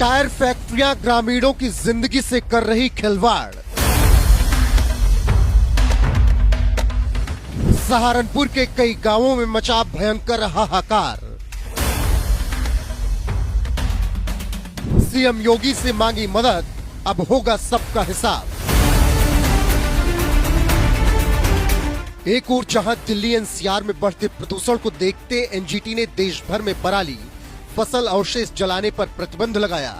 Tyre फैक्ट्रियां ग्रामीणों की जिंदगी से कर रही खिलवाड़। सहारनपुर के कई गांवों में मचा भयंकर हाहाकार। सीएम योगी से मांगी मदद, अब होगा सबका हिसाब। एक ओर जहां दिल्ली एनसीआर में बढ़ते प्रदूषण को देखते एनजीटी ने देश भर में पराली, फसल अवशेष जलाने पर प्रतिबंध लगाया,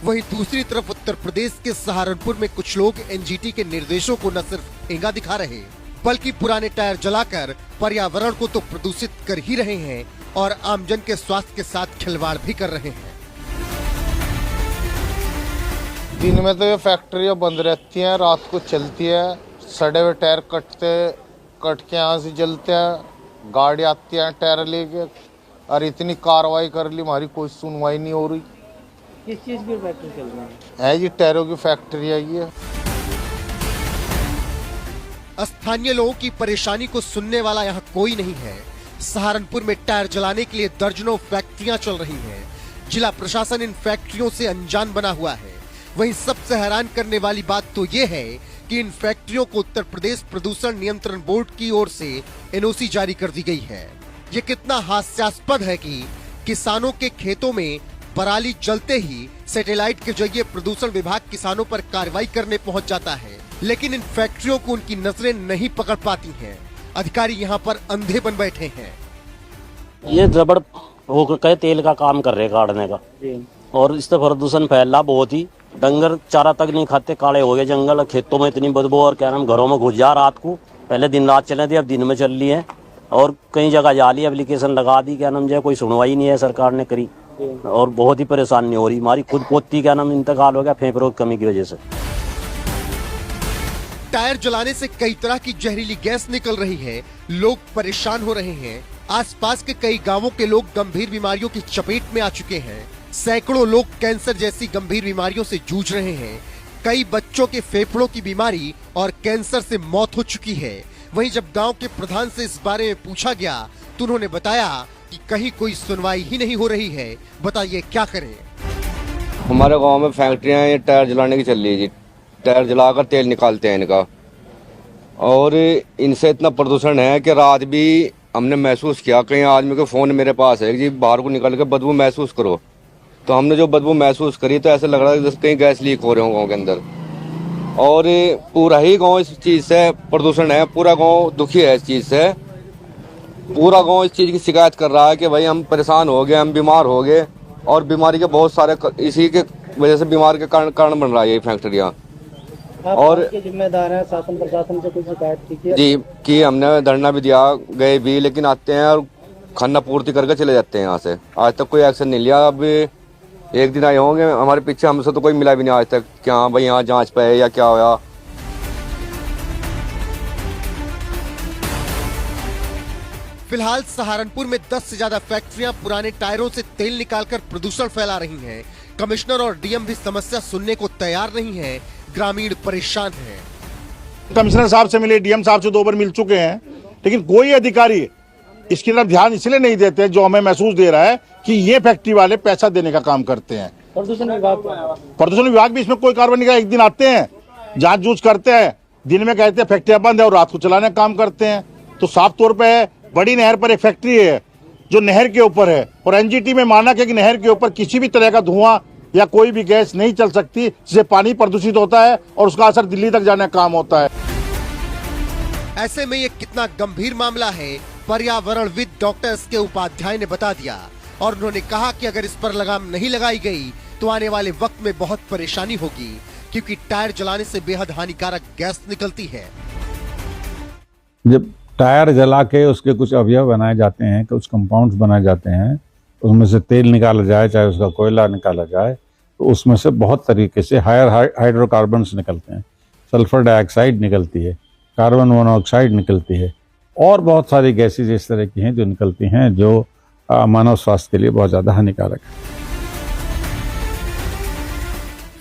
वहीं दूसरी तरफ उत्तर प्रदेश के सहारनपुर में कुछ लोग एनजीटी के निर्देशों को न सिर्फ एंगा दिखा रहे बल्कि पुराने टायर जलाकर पर्यावरण को तो प्रदूषित कर ही रहे हैं और आमजन के स्वास्थ्य के साथ खिलवाड़ भी कर रहे हैं। दिन में तो ये फैक्ट्रियां बंद रहती हैं, रात को चलती है, सड़े हुए टायर कट के यहाँ से जलते हैं, गाड़ी आती है टायर लेके, और इतनी कार्रवाई कर ली, हमारी कोई सुनवाई नहीं हो रही। किस चीज की फैक्ट्री चल रही है जी टायरों की फैक्ट्री है ये। स्थानीय लोगों की परेशानी को सुनने वाला यहाँ कोई नहीं है। सहारनपुर में टायर जलाने के लिए दर्जनों फैक्ट्रियां चल रही हैं। जिला प्रशासन इन फैक्ट्रियों से अनजान बना हुआ है। वहीं सबसे हैरान करने वाली बात तो ये है कि इन फैक्ट्रियों को उत्तर प्रदेश प्रदूषण नियंत्रण बोर्ड की ओर से एनओसी जारी कर दी गई है। ये कितना हास्यास्पद है कि किसानों के खेतों में पराली जलते ही सैटेलाइट के जरिए प्रदूषण विभाग किसानों पर कार्रवाई करने पहुंच जाता है, लेकिन इन फैक्ट्रियों को उनकी नजरें नहीं पकड़ पाती हैं। अधिकारी यहाँ पर अंधे बन बैठे हैं। ये रबड़ हो के तेल का काम कर रहे काटने का, और इससे प्रदूषण फैला बहुत ही। डंगर चारा तक नहीं खाते, काले हो गए जंगल, खेतों में इतनी बदबू, और क्या नाम घरों में घुस जा रात को। पहले दिन रात चले थे, अब दिन में चल रही है, और कई जगह जाली एप्लीकेशन लगा दी, क्या नाम जो कोई सुनवाई नहीं है सरकार ने करी, और बहुत ही परेशानी हो रही। हमारी खुद पोती क्या नाम इंतकाल हो गया फेफड़ों की कमी की वजह से। टायर जलाने से कई तरह की जहरीली गैस निकल रही है, लोग परेशान हो रहे हैं। आसपास के कई गांवों के लोग गंभीर बीमारियों की चपेट में आ चुके हैं। सैकड़ों लोग कैंसर जैसी गंभीर बीमारियों से जूझ रहे हैं। कई बच्चों के फेफड़ों की बीमारी और कैंसर से मौत हो चुकी है। वहीं जब गांव के प्रधान से इस बारे में पूछा गया तो उन्होंने बताया कि कहीं कोई सुनवाई ही नहीं हो रही है। बताइए क्या करें। हमारे गांव में फैक्ट्रियां ये टायर जलाने की चल रही है जी। टायर जलाकर तेल निकालते हैं इनका, और इनसे इतना प्रदूषण है कि रात भी हमने महसूस किया। कई आदमी के फोन मेरे पास है जी, बाहर को निकल के बदबू महसूस करो, तो हमने जो बदबू महसूस करी तो ऐसा लग रहा है जैसे कहीं गैस लीक हो रहे हो गाँव के अंदर। और पूरा ही गाँव इस चीज से प्रदूषण है, पूरा गाँव दुखी है इस चीज से। पूरा गाँव इस चीज की शिकायत कर रहा है कि भाई हम परेशान हो गए, हम बीमार हो गए, और बीमारी के बहुत सारे इसी के वजह से बीमार के कारण बन रहा है ये फैक्ट्रियाँ। और जिम्मेदार है शासन प्रशासन से कुछ शिकायत की जी कि हमने धरना भी दिया, गए भी, लेकिन आते हैं और खाना पूर्ति करके चले जाते हैं यहाँ से। आज तक कोई एक्शन नहीं लिया। अब एक दिन आए होंगे हमारे पीछे, हमसे तो कोई मिला भी नहीं आज तक कि हाँ भाई यहाँ जांच पे है या क्या होया। फिलहाल सहारनपुर में 10 से ज्यादा फैक्ट्रियां पुराने टायरों से तेल निकालकर प्रदूषण फैला रही हैं। कमिश्नर और डीएम भी समस्या सुनने को तैयार नहीं है। ग्रामीण परेशान हैं। कमिश्नर साहब से मिले, डीएम साहब से 2 बार मिल चुके हैं, लेकिन कोई अधिकारी इसकी तरफ ध्यान इसलिए नहीं देते जो हमें महसूस दे रहा है कि ये फैक्ट्री वाले पैसा देने का काम करते हैं। प्रदूषण विभाग भी इसमें कोई कार्रवाई नहीं। एक दिन आते हैं, जांच जूझ करते हैं, दिन में कहते हैं फैक्ट्रियां बंद है, और रात को चलाने का काम करते हैं। तो साफ तौर पे बड़ी नहर पर एक फैक्ट्री है जो नहर के ऊपर है, और एनजीटी में माना कि नहर के ऊपर किसी भी तरह का धुआं या कोई भी गैस नहीं चल सकती, जिससे पानी प्रदूषित होता है और उसका असर दिल्ली तक जाने का काम होता है। ऐसे में ये कितना गंभीर मामला है, पर्यावरणविद डॉक्टर एस.के. उपाध्याय ने बता दिया, और उन्होंने कहा कि अगर इस पर लगाम नहीं लगाई गई तो आने वाले वक्त में बहुत परेशानी होगी, क्योंकि टायर जलाने से बेहद हानिकारक गैस निकलती है। जब टायर जला के उसके कुछ अवयव बनाए जाते हैं, कुछ कंपाउंड्स बनाए जाते हैं, उसमें से तेल निकाला जाए, चाहे उसका कोयला निकाला जाए, तो उसमें से बहुत तरीके से हाइड्रोकार्बन्स निकलते हैं। सल्फर डाइऑक्साइड निकलती है, कार्बन मोनोऑक्साइड निकलती है, और बहुत सारी गैसेज इस तरह की हैं जो निकलती हैं, जो मानव स्वास्थ्य के लिए बहुत ज़्यादा हानिकारक है।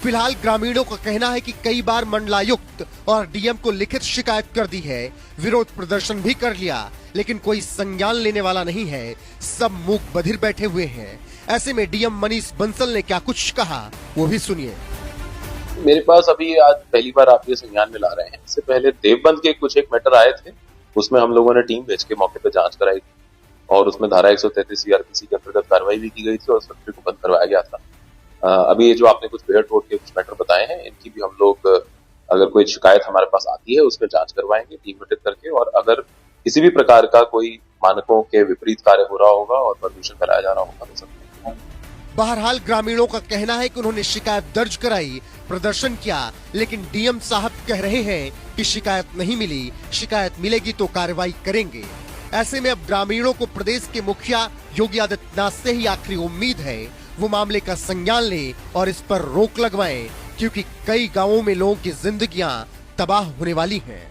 फिलहाल ग्रामीणों का कहना है कि कई बार मंडलायुक्त और डीएम को लिखित शिकायत कर दी है, विरोध प्रदर्शन भी कर लिया, लेकिन कोई संज्ञान लेने वाला नहीं है। सब मूक बधिर बैठे हुए हैं। ऐसे में डीएम मनीष बंसल ने क्या कुछ कहा वो भी सुनिए। मेरे पास अभी आज पहली बार आप ये संज्ञान में ला रहे हैं। इससे पहले देवबंद के कुछ एक मैटर आए थे, उसमें हम लोगों ने टीम भेज के मौके पर जांच कराई थी और उसमें धारा 133 सीआरपीसी के अंतर्गत कार्रवाई भी की गई थी और फैक्ट्री को बंद करवाया गया था। अभी ये जो आपने कुछ बेहद रोड के कुछ मैटर बताए हैं, इनकी भी हम लोग अगर कोई शिकायत हमारे पास आती है उसमें जांच करवाएंगे टीम गठित करके, और अगर किसी भी प्रकार का कोई मानकों के विपरीत कार्य हो रहा होगा और प्रदूषण फैलाया जा रहा होगा तो सब। बहरहाल ग्रामीणों का कहना है कि उन्होंने शिकायत दर्ज कराई, प्रदर्शन किया, लेकिन डीएम साहब कह रहे हैं कि शिकायत नहीं मिली, शिकायत मिलेगी तो कार्रवाई करेंगे। ऐसे में अब ग्रामीणों को प्रदेश के मुखिया योगी आदित्यनाथ से ही आखिरी उम्मीद है वो मामले का संज्ञान ले और इस पर रोक लगवाएं, क्योंकि कई गांवों में लोगों की जिंदगियां तबाह होने वाली हैं।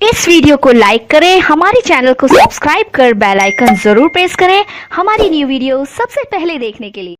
इस वीडियो को लाइक करें, हमारे चैनल को सब्सक्राइब कर बेल आइकन जरूर प्रेस करें हमारी न्यू वीडियो सबसे पहले देखने के लिए।